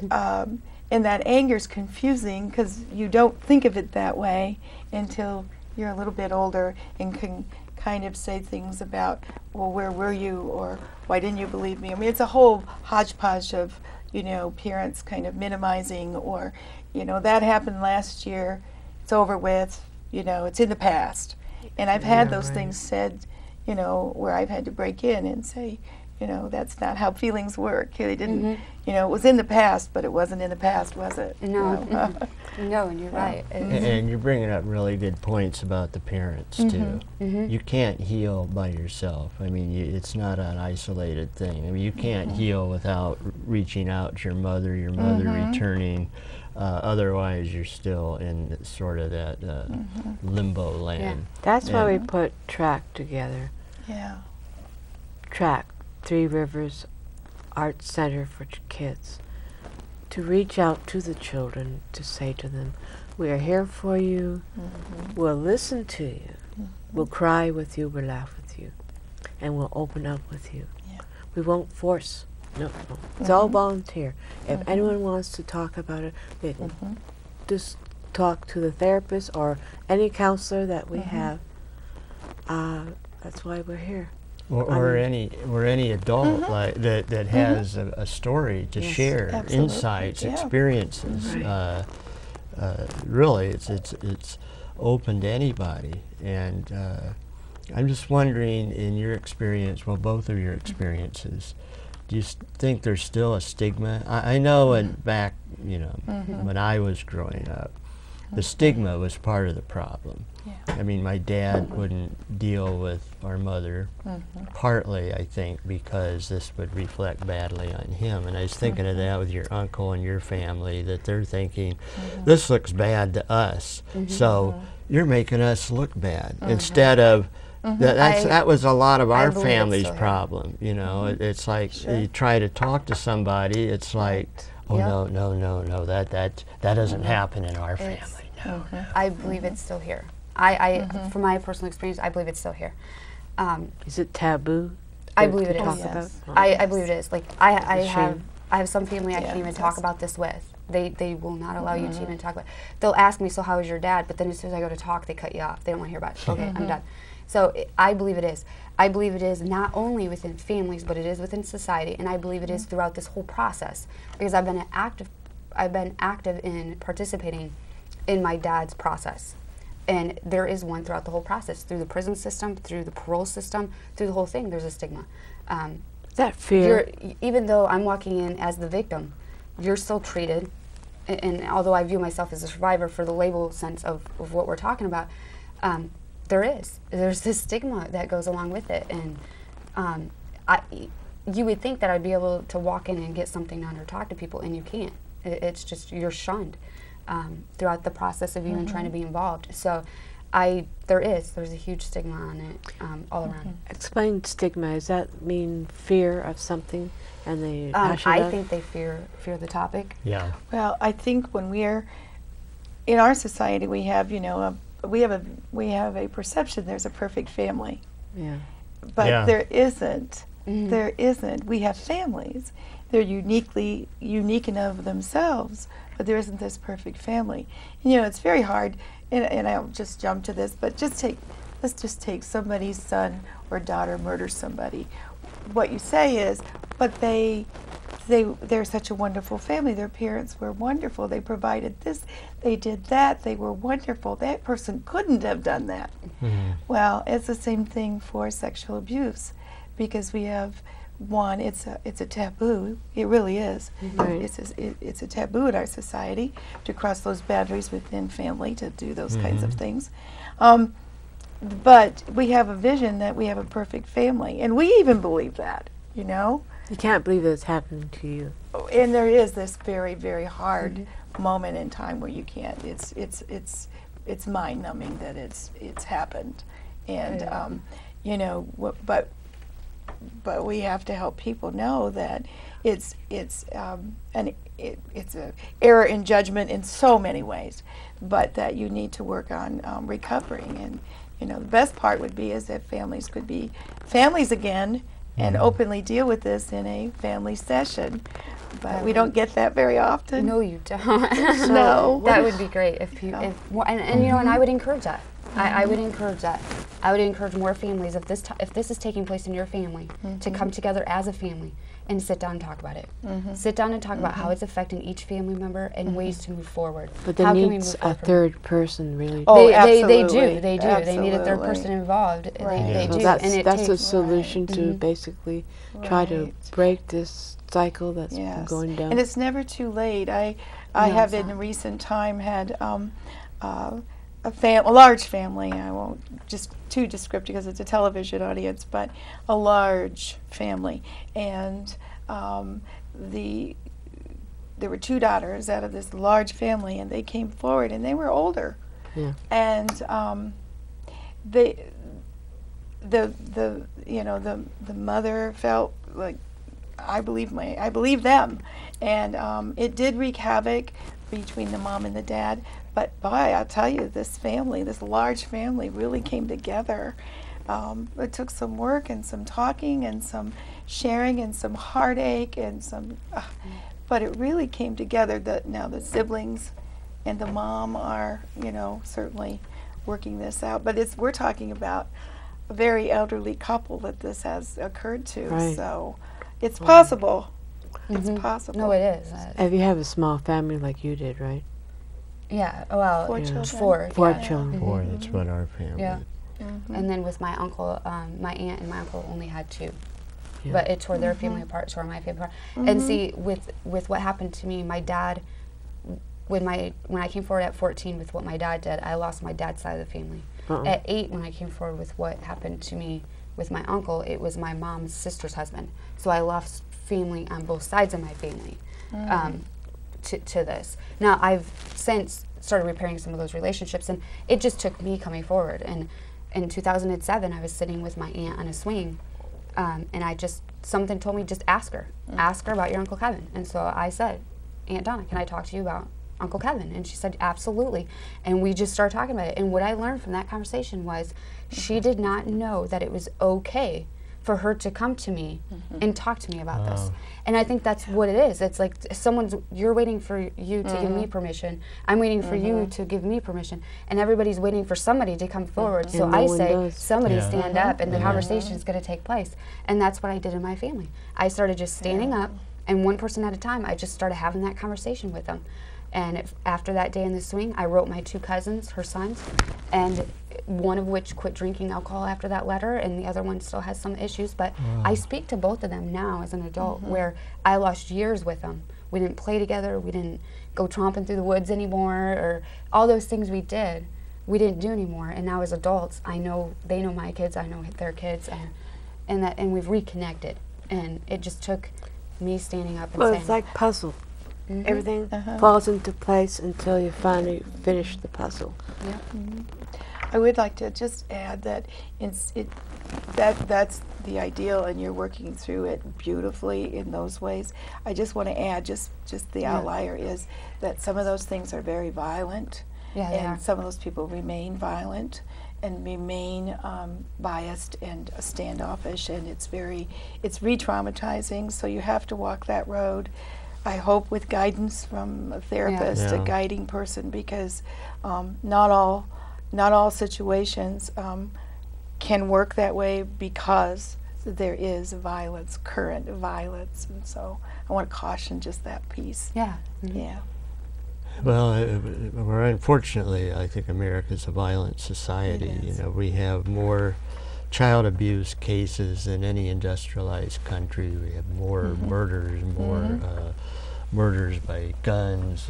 and that anger is confusing because you don't think of it that way until you're a little bit older and can kind of say things about, well, where were you, or why didn't you believe me? I mean, it's a whole hodgepodge of, you know, parents kind of minimizing, or, you know, that happened last year, it's over with, you know, it's in the past. And I've had those things said, you know, where I've had to break in and say, you know, that's not how feelings work. They didn't, you know, it was in the past, but it wasn't in the past, was it? no, no, and you're right. And you're bringing up really good points about the parents too. You can't heal by yourself. I mean, it's not an isolated thing. I mean, you can't heal without reaching out to your mother returning. Otherwise, you're still in sort of that limbo land. That's why we put TRACK together. Yeah. TRACK, 3 Rivers Art Center for Kids, to reach out to the children, to say to them, we are here for you, we'll listen to you, we'll cry with you, we'll laugh with you, and we'll open up with you. We won't force. No. It's all volunteer. If anyone wants to talk about it, they just talk to the therapist or any counselor that we have. That's why we're here. Or any adult like that has a story to share, Absolutely. insights, Yeah. experiences. Really, it's open to anybody. And I'm just wondering, in your experience, well, both of your experiences, do you think there's still a stigma? I know back, when I was growing up, the stigma was part of the problem. Yeah. I mean, my dad wouldn't deal with our mother, partly, I think, because this would reflect badly on him. And I was thinking of that with your uncle and your family, that they're thinking, this looks bad to us, so you're making us look bad. Instead of, that was a lot of our family's problem. It's like you try to talk to somebody, it's like, oh, no, that doesn't happen in our family. No. I believe it's still here. From my personal experience, I believe it's still here. Is it taboo? I believe it talk is. about? I believe it is. Like I have some family I can't even talk about this with. They will not allow you to even talk about it. They'll ask me, so how is your dad? But then as soon as I go to talk, they cut you off. They don't want to hear about it. Okay, I'm done. So I believe it is. I believe it is not only within families, but it is within society, and I believe it is throughout this whole process, because I've been active in participating in my dad's process. And there is one throughout the whole process, through the prison system, through the parole system, through the whole thing, there's a stigma. That fear. Even though I'm walking in as the victim, you're still treated, and although I view myself as a survivor for the label sense of what we're talking about, there's this stigma that goes along with it. And you would think that I'd be able to walk in and get something done or talk to people, and you can't. It's just, you're shunned throughout the process of even trying to be involved. So there's a huge stigma on it all around. Explain stigma. Does that mean fear of something, and they I think they fear the topic. Yeah. Well, I think when we're in our society, we have we have a perception there's a perfect family. Yeah. But there isn't. There isn't. We have families. They're unique in of themselves, but there isn't this perfect family. It's very hard, and I'll just jump to this, but let's just take somebody's son or daughter murders somebody. What you say is, but they're such a wonderful family. Their parents were wonderful. They provided this, they did that, they were wonderful. That person couldn't have done that. Well, it's the same thing for sexual abuse, because we have it's a taboo. It really is. It's a taboo in our society to cross those boundaries within family, to do those kinds of things. But we have a vision that we have a perfect family, and we even believe that. You can't believe that it's happening to you. And there is this very, very hard moment in time where you can't. It's mind-numbing that it's happened, and but we have to help people know that it's an error in judgment in so many ways, but that you need to work on recovering. And the best part would be is if families could be families again and openly deal with this in a family session. But we don't get that very often. No, you don't. No. That would be great if you, and I would encourage that. I would encourage that. I would encourage more families, if this is taking place in your family, to come together as a family and sit down and talk about it. Sit down and talk about how it's affecting each family member and ways to move forward. But there needs a third person, really. Oh, they do. Absolutely. They need a third person involved. Right. They So do. that's a solution to basically try to break this cycle that's been going down. And it's never too late. I have in recent time had a large family. I won't just too descriptive because it's a television audience, but a large family, and there were two daughters out of this large family, and they came forward, and they were older, and the mother felt like I believe them, and it did wreak havoc between the mom and the dad. But boy, I'll tell you, this large family really came together. It took some work and some talking and some sharing and some heartache and some, but it really came together. Now the siblings and the mom are, you know, certainly working this out. But we're talking about a very elderly couple that this has occurred to, Right. so it's possible. Mhm. It's possible. No, it is. If you have a small family like you did, right? Yeah. Well, 4 Yeah. children. Four yeah. children. Boy, that's what our family. Yeah. Mhm. And then with my uncle, my aunt and my uncle only had 2. Yeah. But it tore their family apart, tore my family apart. And see, with what happened to me, my dad, when I came forward at 14 with what my dad did, I lost my dad's side of the family. At 8, when I came forward with what happened to me with my uncle, it was my mom's sister's husband. So I lost family on both sides of my family to this. Now, I've since started repairing some of those relationships, and it just took me coming forward. And in 2007, I was sitting with my aunt on a swing, and something told me, just ask her. Ask her about your Uncle Kevin. And so I said, Aunt Donna, can I talk to you about Uncle Kevin? And she said, absolutely. And we just started talking about it. And what I learned from that conversation was she did not know that it was okay for her to come to me and talk to me about this. And I think that's what it is. It's like you're waiting for you to give me permission. I'm waiting for you to give me permission. And everybody's waiting for somebody to come forward. So And no I one say, does. somebody stand up, and the conversation is going to take place. And that's what I did in my family. I started just standing up, and one person at a time, I just started having that conversation with them. And after that day in the swing, I wrote my 2 cousins, her sons, and one of which quit drinking alcohol after that letter, and the other one still has some issues. But I speak to both of them now as an adult, where I lost years with them. We didn't play together, we didn't go tromping through the woods anymore, or all those things we didn't do anymore. And now as adults, I know they know my kids, I know their kids, and we've reconnected. And it just took me standing up and Well, saying, it's like puzzle. Everything Uh-huh. falls into place until you finally finish the puzzle. I would like to just add that that's the ideal, and you're working through it beautifully in those ways. I just want to add, just the outlier is that some of those things are very violent, Yeah, they are. and some of those people remain violent and remain biased and standoffish, and it's re-traumatizing. So you have to walk that road. I hope with guidance from a therapist, Yeah. a guiding person, because not all situations can work that way, because there is violence, current violence, and so I want to caution just that piece. yeah. Yeah. Well, unfortunately, I think America's a violent society. It is. You know, we have more child abuse cases than any industrialized country. We have more murders, more murders by guns.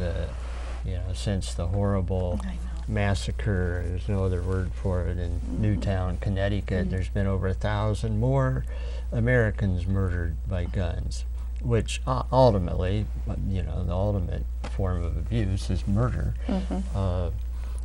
You know, since the horrible I know. massacre, there's no other word for it, in Newtown, Connecticut, there's been over 1,000 more Americans murdered by guns, which ultimately, you know, the ultimate form of abuse is murder.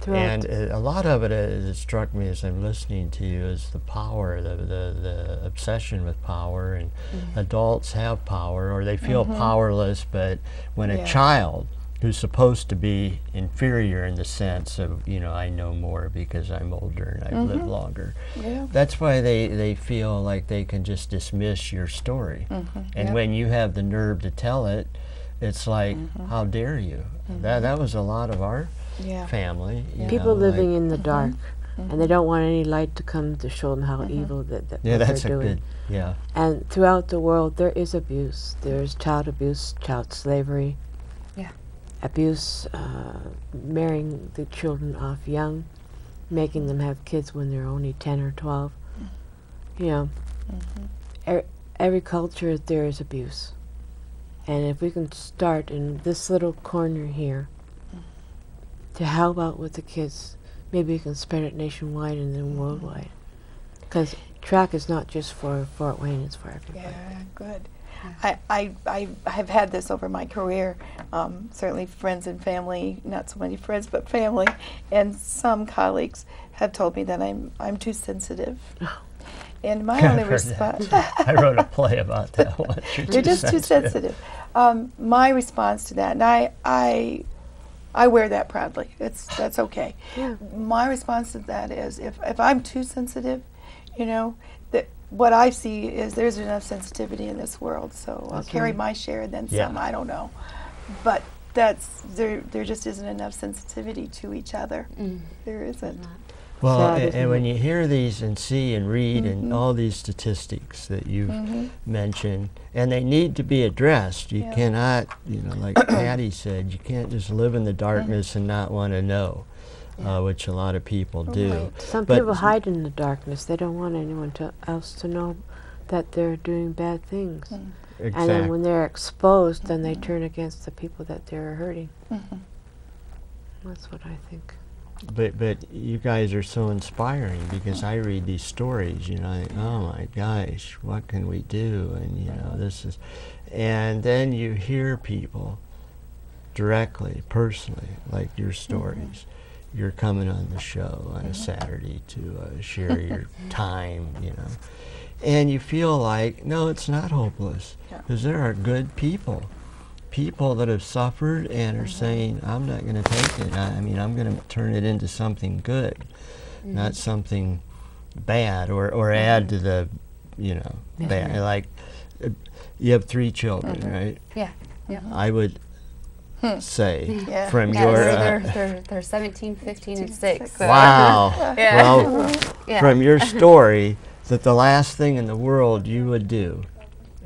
And a lot of it, it struck me as I'm listening to you, is the power, the obsession with power, and adults have power, or they feel powerless, but when a child who's supposed to be inferior in the sense of, you know, I know more because I'm older and I've lived longer. Yeah. That's why they feel like they can just dismiss your story. And when you have the nerve to tell it, it's like, how dare you? That was a lot of our family. You People know, living like, in the dark, and they don't want any light to come to show them how evil that yeah, what that's a they're doing. good, yeah. And throughout the world, there is abuse. There's child abuse, child slavery. Yeah. Abuse, marrying the children off young, making them have kids when they're only 10 or 12. You know, every culture there is abuse. And if we can start in this little corner here to help out with the kids, maybe we can spread it nationwide and then worldwide. Because track is not just for Fort Wayne, it's for everybody. Yeah, good. I have had this over my career, certainly friends and family, not so many friends, but family, and some colleagues have told me that I'm too sensitive. And my only response... I wrote a play about that one. You're just too sensitive. My response to that, and I wear that proudly. That's okay. Yeah. My response to that is, if I'm too sensitive, you know, that what I see is there's enough sensitivity in this world, so I'll carry my share and then some. I don't know, but there just isn't enough sensitivity to each other. There isn't. Well, Sad, and when you hear these and see and read and all these statistics that you've mentioned, and they need to be addressed. You cannot, you know, like Patty said, you can't just live in the darkness and not want to know, which a lot of people do. Right. Some But people hide in the darkness. They don't want anyone else to know that they're doing bad things. Exactly. And then when they're exposed, then they turn against the people that they're hurting. That's what I think. But you guys are so inspiring, because I read these stories, you know, I think, oh my gosh, what can we do? And you know, this is, and then you hear people directly, personally, like your stories. You're coming on the show on a Saturday to share your time, you know, and you feel like, no, it's not hopeless, because there are good people that have suffered and are saying, I'm not going to take it. I mean, I'm going to turn it into something good, not something bad, or add to the, you know, bad. Like, you have 3 children, right? Yeah. Yeah. I would say from Yeah, your... they're 17, 15, and 6. So. Wow. Yeah. Well, Yeah. from your story, that the last thing in the world you would do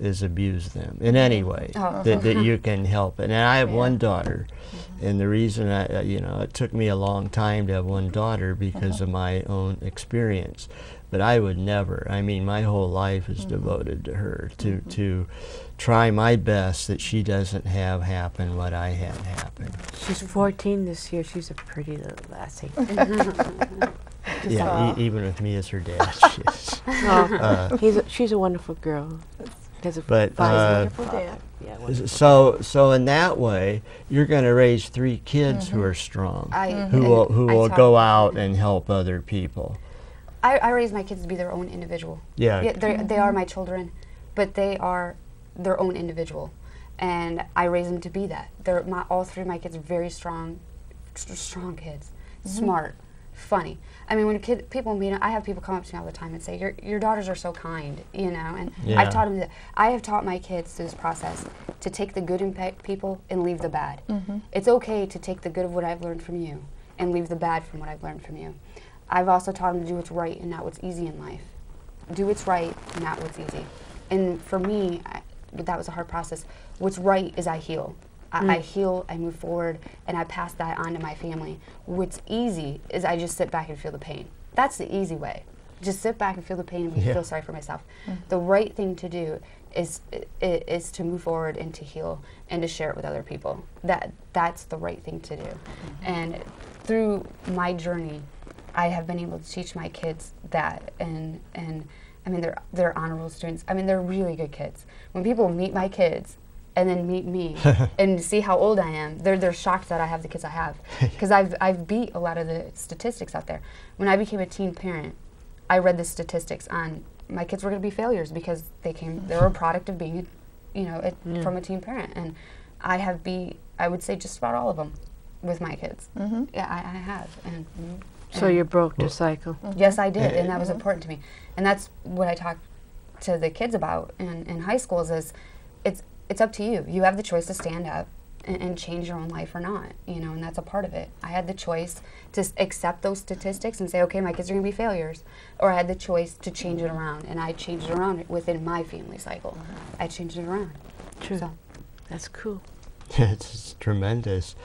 is abuse them in any way that you can help it. And I have one daughter, and the reason you know, it took me a long time to have one daughter because of my own experience. But I would never, I mean, my whole life is devoted to her, to try my best that she doesn't have happen what I had happen. She's 14 this year. She's a pretty little lassie. Yeah, even with me as her dad, She's a wonderful girl. Has a but Wonderful dad. yeah, wonderful. so in that way, you're going to raise 3 kids who are strong, who will I go out and help other people. I raise my kids to be their own individual. Yeah. They are my children, but they are their own individual, and I raise them to be that. All 3 of my kids are very strong kids, smart, funny. I mean, when people meet, I have people come up to me all the time and say, "Your daughters are so kind," you know. And I've taught them that. I have taught my kids through this process to take the good in people and leave the bad. It's okay to take the good of what I've learned from you and leave the bad from what I've learned from you. I've also taught them to do what's right and not what's easy in life. Do what's right, not what's easy. And for me, that was a hard process. What's right is I heal. I heal, I move forward, and I pass that on to my family. What's easy is I just sit back and feel the pain. That's the easy way. Just sit back and feel the pain and feel sorry for myself. The right thing to do is to move forward and to heal and to share it with other people. That's the right thing to do. And through my journey, I have been able to teach my kids that, and I mean, they're honorable students. I mean, they're really good kids. When people meet my kids and then meet me and see how old I am, they're shocked that I have the kids I have, because I've beat a lot of the statistics out there. When I became a teen parent, I read the statistics on my kids were going to be failures because they were a product of being, you know, from a teen parent, and I have I would say just about all of them with my kids. Yeah, I have. And So you broke the cycle. yes, I did, and that was important to me. And that's what I talk to the kids about in high schools is it's up to you. You have the choice to stand up and change your own life or not, you know, and that's a part of it. I had the choice to accept those statistics and say, okay, my kids are going to be failures, or I had the choice to change it around, and I changed it around within my family cycle. I changed it around. True. So. That's cool. It's tremendous.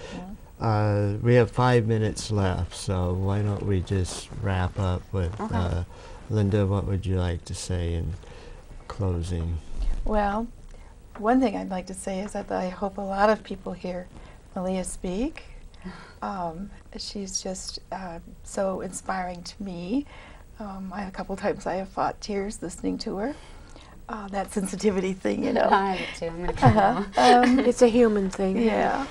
We have 5 minutes left, so why don't we just wrap up with Linda, what would you like to say in closing? Well, one thing I'd like to say is that I hope a lot of people hear Maleah speak. She's just so inspiring to me. A couple times I have fought tears listening to her. That sensitivity thing, you know. I have it too. I'm going to cry. It's a human thing. Yeah.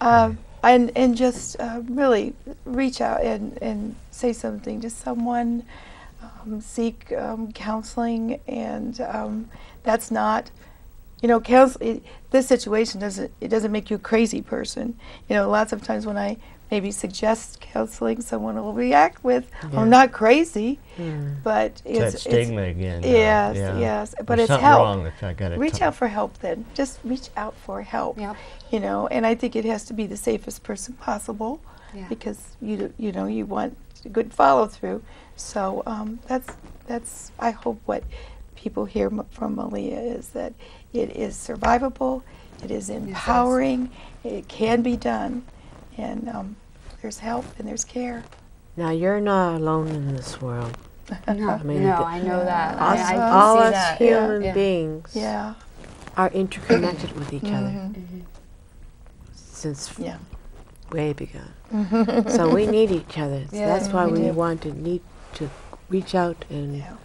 And just really reach out and say something to someone, seek counseling, and that's not you know, this situation doesn't make you a crazy person. You know, lots of times when I maybe suggest counseling, someone will react with, "I'm not crazy," but it's that stigma again. Yes, but There's it's something help. wrong if I gotta Reach out for help. Then just reach out for help. Yep. You know, and I think it has to be the safest person possible, Yeah. because you know you want good follow through. So that's I hope what people hear from Maleah is that it is survivable, it is empowering, it can be done, and there's help and there's care. Now, you're not alone in this world. No, I mean, no, I know that. Us, I can all see us that. human Yeah. beings Yeah. are interconnected with each other Mhm. since Yeah. way begun. So we need each other. So Yeah, that's why we we do. need to reach out and Yeah.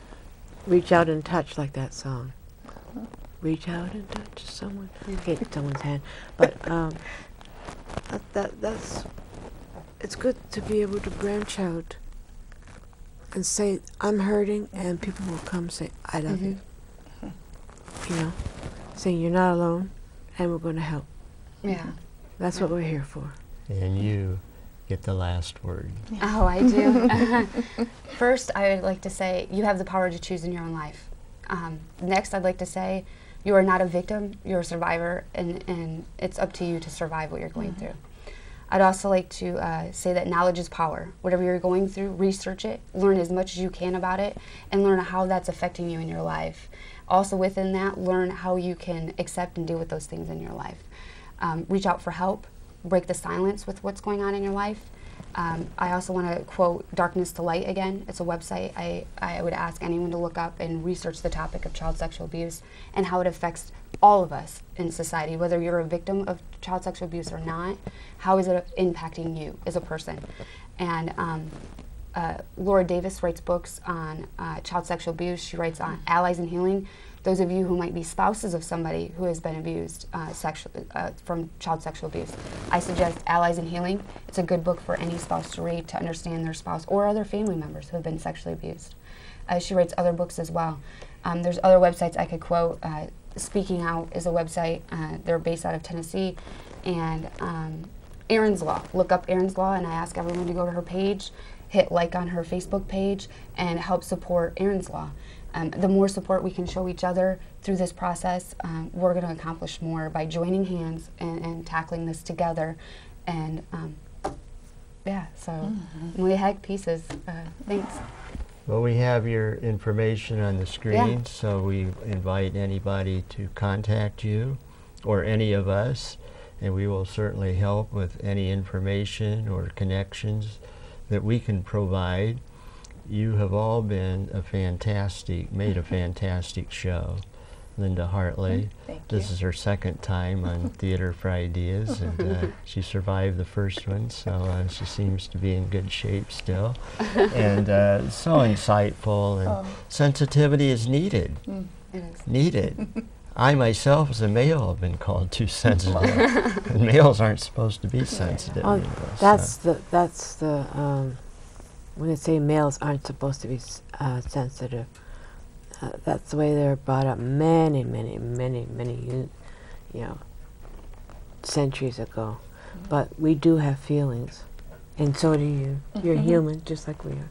reach out and touch, like that song. Reach out and touch someone. Get someone's hand. But that's it's good to be able to branch out and say, I'm hurting, and people will come say, I love you. You know, saying you're not alone, and we're going to help. Yeah. That's what we're here for. And you get the last word. Oh, I do. First, I would like to say you have the power to choose in your own life. Next, I'd like to say you are not a victim, you're a survivor, and it's up to you to survive what you're going through. I'd also like to say that knowledge is power. Whatever you're going through, research it, learn as much as you can about it, and learn how that's affecting you in your life. Also within that, learn how you can accept and deal with those things in your life. Reach out for help, break the silence with what's going on in your life. I also want to quote Darkness to Light again. It's a website I would ask anyone to look up and research the topic of child sexual abuse and how it affects all of us in society, whether you're a victim of child sexual abuse or not. How is it impacting you as a person? And Laura Davis writes books on child sexual abuse. She writes on Allies in Healing. Those of you who might be spouses of somebody who has been abused from child sexual abuse, I suggest Allies in Healing. It's a good book for any spouse to read to understand their spouse or other family members who have been sexually abused. She writes other books as well. There's other websites I could quote. Speaking Out is a website. They're based out of Tennessee. And Erin's Law. Look up Erin's Law, and I ask everyone to go to her page, hit like on her Facebook page, and help support Erin's Law. The more support we can show each other through this process, we're going to accomplish more by joining hands and tackling this together. And yeah, so Maleah Heck Pieces. Thanks. Well, we have your information on the screen, so we invite anybody to contact you or any of us, and we will certainly help with any information or connections that we can provide. You have all been made a fantastic show. Linda Hartley. Thank This you. is her second time on Theater for Ideas, and she survived the first one, so she seems to be in good shape still. And so insightful, and sensitivity is needed. It is. Needed. I myself, as a male, have been called too sensitive, and males aren't supposed to be sensitive. Oh, you know, that's the when they say males aren't supposed to be sensitive. That's the way they're brought up many, centuries ago. But we do have feelings, and so do you. You're human, just like we are.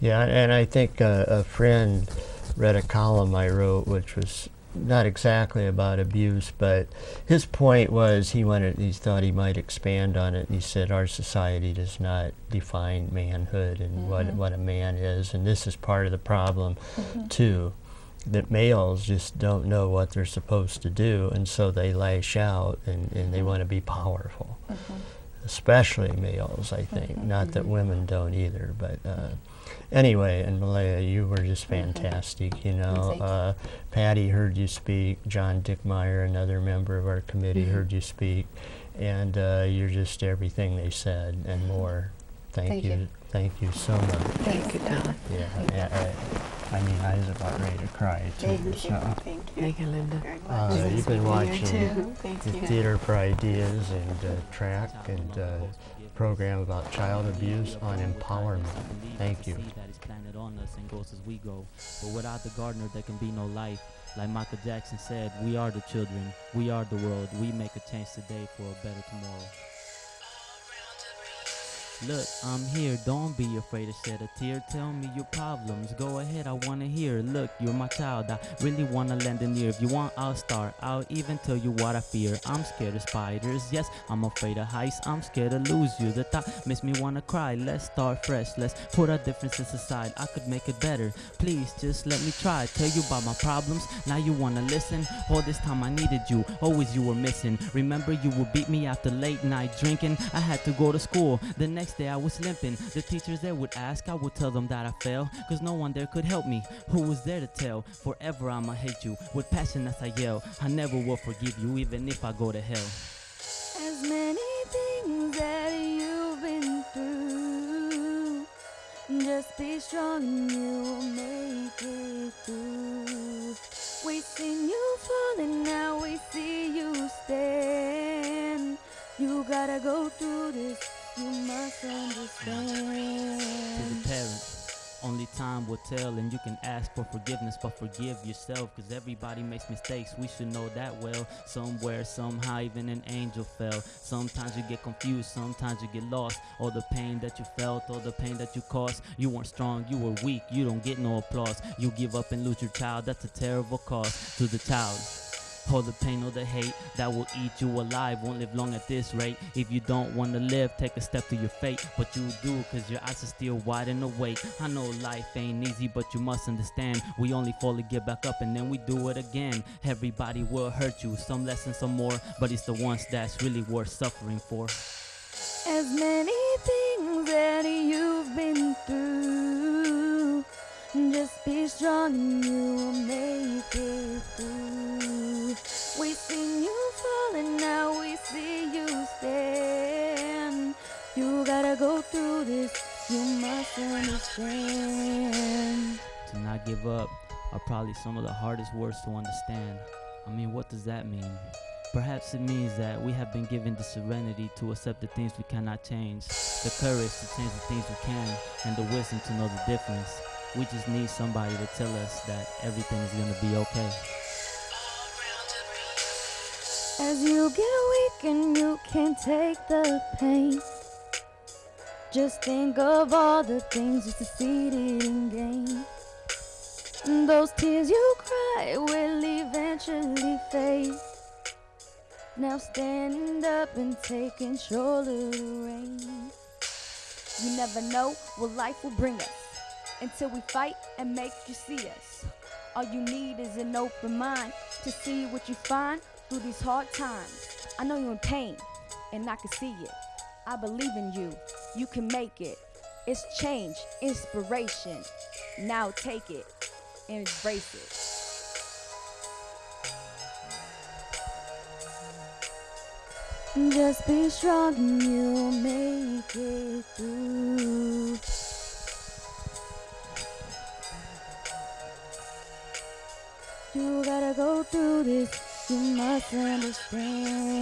Yeah, and I think a friend read a column I wrote, which was not exactly about abuse, but his point was he thought he might expand on it. He said our society does not define manhood and what a man is, and this is part of the problem too, that males just don't know what they're supposed to do, and so they lash out and they want to be powerful. Especially males, I think. Not that women don't either, but anyway, and Maleah, you were just fantastic, you know. Patty heard you speak, John Dickmeyer, another member of our committee, heard you speak, and you're just everything they said and more. Thank you. Thank you so much. Thank you, Don. Yeah, I mean, I was about ready to cry, too. Thank you. So. Thank you. Thank you, Linda. Very much. You've been watching Thank the you. Theater for Ideas and Track and program about child abuse on empowerment. Thank you. That is planted on us and grows as we go. But without the gardener, there can be no life. Like Michael Jackson said, we are the children, we are the world. We make a change today for a better tomorrow. Look, I'm here, don't be afraid to shed a tear. Tell me your problems, go ahead, I wanna hear. Look, you're my child, I really wanna lend an ear. If you want, I'll start, I'll even tell you what I fear. I'm scared of spiders, yes, I'm afraid of heights. I'm scared to lose you, the thought makes me wanna cry. Let's start fresh, let's put our differences aside. I could make it better, please just let me try. Tell you about my problems, now you wanna listen. All this time I needed you, always you were missing. Remember you would beat me after late night drinking. I had to go to school, the next day I was limping. The teachers there would ask, I would tell them that I failed, cause no one there could help me. Who was there to tell? Forever I'ma hate you, with passion as I yell. I never will forgive you, even if I go to hell. As many things that you've been through, just be strong and you will make it through. We seen you fall and now we see you stand. You gotta go through this, you must understand. To the parent, only time will tell, and you can ask for forgiveness, but forgive yourself, cause everybody makes mistakes, we should know that well. Somewhere, somehow, even an angel fell. Sometimes you get confused, sometimes you get lost. All the pain that you felt, all the pain that you caused. You weren't strong, you were weak, you don't get no applause. You give up and lose your child, that's a terrible cost to the child. All the pain, all the hate that will eat you alive, won't live long at this rate. If you don't want to live, take a step to your fate. But you do, cause your eyes are still wide and awake. I know life ain't easy, but you must understand. We only fall to get back up and then we do it again. Everybody will hurt you, some less and some more, but it's the ones that's really worth suffering for. As many things that you've been through, just be strong and you will make it through. We seen you fall and now we see you stand. You gotta go through this, you must understand. To not give up are probably some of the hardest words to understand. I mean, what does that mean? Perhaps it means that we have been given the serenity to accept the things we cannot change, the courage to change the things we can, and the wisdom to know the difference. We just need somebody to tell us that everything is gonna be okay. As you get weak and you can't take the pain, just think of all the things you succeeded in gain. And those tears you cry will eventually fade. Now stand up and take control of the reins. You never know what life will bring us until we fight and make you see us. All you need is an open mind to see what you find through these hard times. I know you're in pain and I can see it. I believe in you, you can make it. It's change, inspiration. Now take it and embrace it. Just be strong and you'll make it through. You gotta go through this, you must understand.